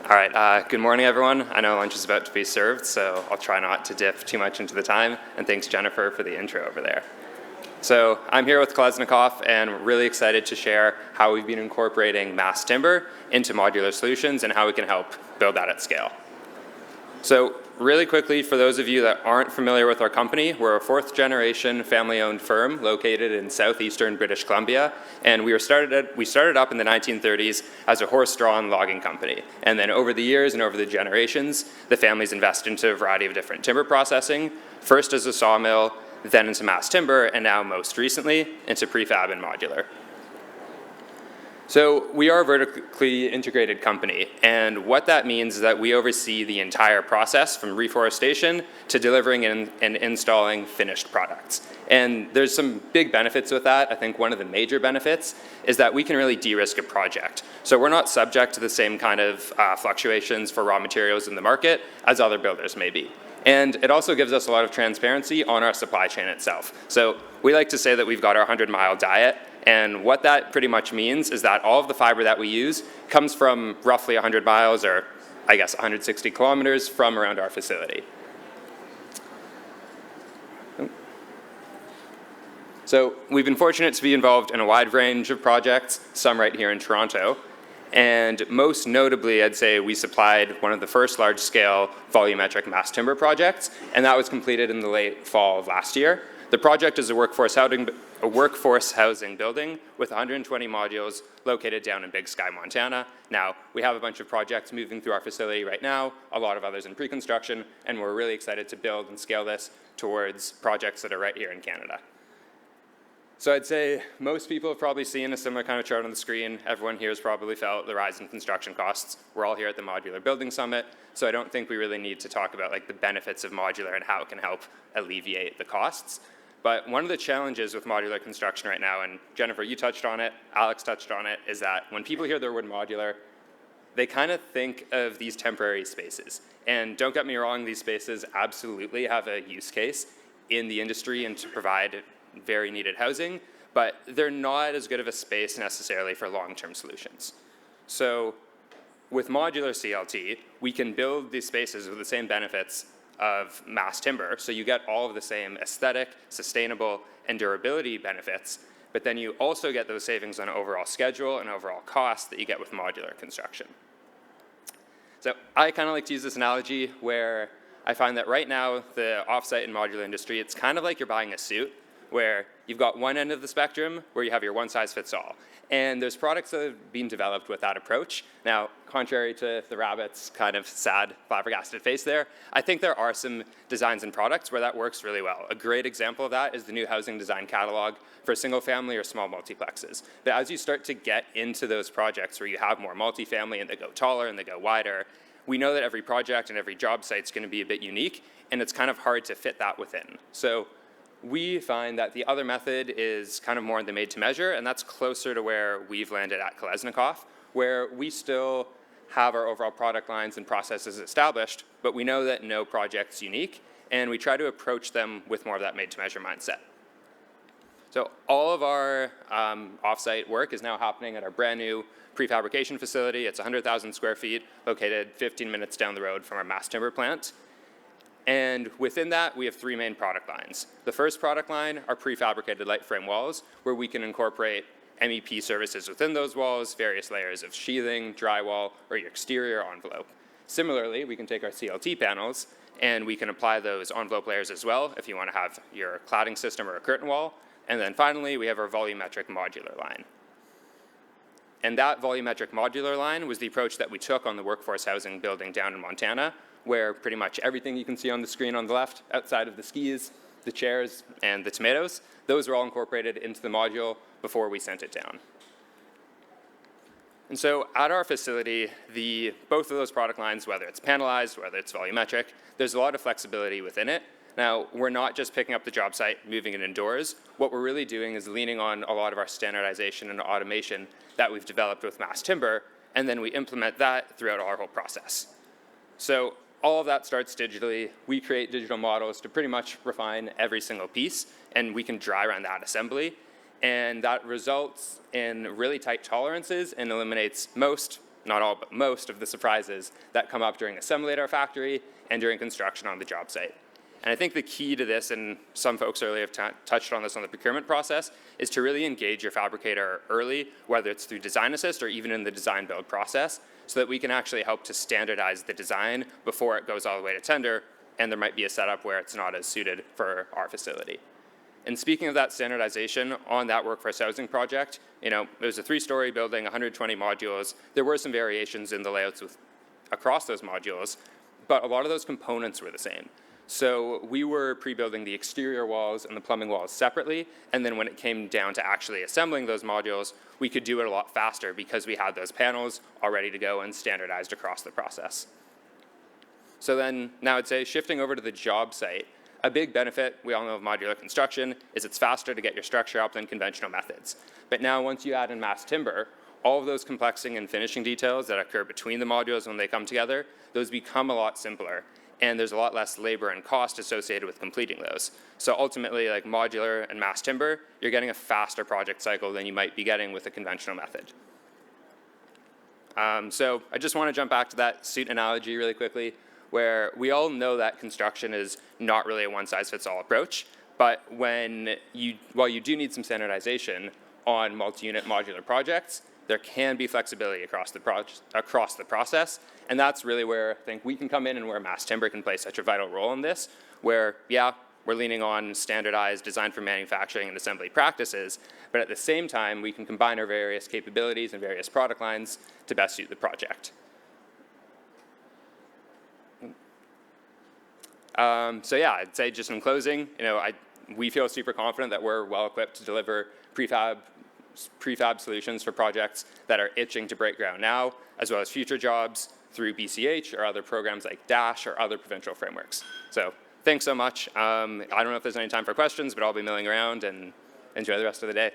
All right, good morning, everyone. I know lunch is about to be served, so I'll try not to dip too much into the time, and thanks, Jennifer, for the intro over there. So I'm here with Kalesnikoff, and really excited to share how we've been incorporating mass timber into modular solutions and how we can help build that at scale. So really quickly, for those of you that aren't familiar with our company, we're a fourth-generation family-owned firm located in southeastern British Columbia, and we started up in the 1930s as a horse-drawn logging company. And then over the years and over the generations, the family's invested into a variety of different timber processing, first as a sawmill, then into mass timber, and now most recently into prefab and modular. So we are a vertically integrated company, and what that means is that we oversee the entire process from reforestation to delivering and installing finished products. And there's some big benefits with that. I think one of the major benefits is that we can really de-risk a project. So we're not subject to the same kind of fluctuations for raw materials in the market as other builders may be. And it also gives us a lot of transparency on our supply chain itself. So we like to say that we've got our 100-mile diet, and what that pretty much means is that all of the fiber that we use comes from roughly 100 miles, or I guess 160 kilometers from around our facility. So we've been fortunate to be involved in a wide range of projects, some right here in Toronto. And most notably, I'd say we supplied one of the first large-scale volumetric mass timber projects, and that was completed in the late fall of last year. The project is a workforce housing building with 120 modules located down in Big Sky, Montana. Now, we have a bunch of projects moving through our facility right now, a lot of others in pre-construction, and we're really excited to build and scale this towards projects that are right here in Canada. So I'd say most people have probably seen a similar kind of chart on the screen. Everyone here has probably felt the rise in construction costs. We're all here at the Modular Building Summit, so I don't think we really need to talk about the benefits of modular and how it can help alleviate the costs. But one of the challenges with modular construction right now, and Jennifer, you touched on it, Alex touched on it, is that when people hear the word modular, they kind of think of these temporary spaces. And don't get me wrong, these spaces absolutely have a use case in the industry and to provide very needed housing, but they're not as good of a space necessarily for long-term solutions. So with modular CLT, we can build these spaces with the same benefits of mass timber, so you get all of the same aesthetic, sustainable, and durability benefits, but then you also get those savings on overall schedule and overall cost that you get with modular construction. So I kind of like to use this analogy where I find that right now, the offsite and modular industry, it's kind of like you're buying a suit, where you've got one end of the spectrum where you have your one-size-fits-all. And there's products that have been developed with that approach. Now, contrary to the rabbit's kind of sad, flabbergasted face there, I think there are some designs and products where that works really well. A great example of that is the new housing design catalog for single-family or small multiplexes. But as you start to get into those projects where you have more multifamily and they go taller and they go wider, we know that every project and every job site is going to be a bit unique, and it's kind of hard to fit that within. So we find that the other method is kind of more in the made-to-measure, and that's closer to where we've landed at Kalesnikoff, where we still have our overall product lines and processes established, but we know that no project's unique, and we try to approach them with more of that made-to-measure mindset. So all of our off-site work is now happening at our brand new prefabrication facility. It's 100,000 square feet, located 15 minutes down the road from our mass timber plant. And within that, we have three main product lines. The first product line are prefabricated light frame walls, where we can incorporate MEP services within those walls, various layers of sheathing, drywall, or your exterior envelope. Similarly, we can take our CLT panels, and we can apply those envelope layers as well if you want to have your cladding system or a curtain wall. And then finally, we have our volumetric modular line. And that volumetric modular line was the approach that we took on the workforce housing building down in Montana, where pretty much everything you can see on the screen on the left, outside of the skis, the chairs, and the tomatoes, those were all incorporated into the module before we sent it down. And so at our facility, both of those product lines, whether it's panelized, whether it's volumetric, there's a lot of flexibility within it. Now, we're not just picking up the job site, moving it indoors. What we're really doing is leaning on a lot of our standardization and automation that we've developed with mass timber, and then we implement that throughout our whole process. So all of that starts digitally. We create digital models to pretty much refine every single piece, and we can dry run that assembly. And that results in really tight tolerances and eliminates most, not all, but most of the surprises that come up during assembly at our factory and during construction on the job site. And I think the key to this, and some folks earlier have touched on this on the procurement process, is to really engage your fabricator early, whether it's through design assist or even in the design build process, so that we can actually help to standardize the design before it goes all the way to tender, and there might be a setup where it's not as suited for our facility. And speaking of that standardization, on that workforce housing project, it was a 3-story building, 120 modules. There were some variations in the layouts across those modules, but a lot of those components were the same. So we were pre-building the exterior walls and the plumbing walls separately, and then when it came down to actually assembling those modules, we could do it a lot faster because we had those panels all ready to go and standardized across the process. So then, now I'd say shifting over to the job site, a big benefit, we all know of modular construction, is it's faster to get your structure up than conventional methods. But now once you add in mass timber, all of those complexing and finishing details that occur between the modules when they come together, those become a lot simpler. And there's a lot less labor and cost associated with completing those. So ultimately, like modular and mass timber, you're getting a faster project cycle than you might be getting with a conventional method. So I just want to jump back to that suit analogy really quickly, where we all know that construction is not really a one-size-fits-all approach, but while you do need some standardization on multi-unit modular projects, there can be flexibility across the process, and that's really where I think we can come in and where mass timber can play such a vital role in this, where, yeah, we're leaning on standardized design for manufacturing and assembly practices, but at the same time, we can combine our various capabilities and various product lines to best suit the project. So yeah, I'd say just in closing, we feel super confident that we're well equipped to deliver prefab solutions for projects that are itching to break ground now, as well as future jobs through BCH or other programs like DASH or other provincial frameworks. So thanks so much. I don't know if there's any time for questions, but I'll be milling around, and enjoy the rest of the day.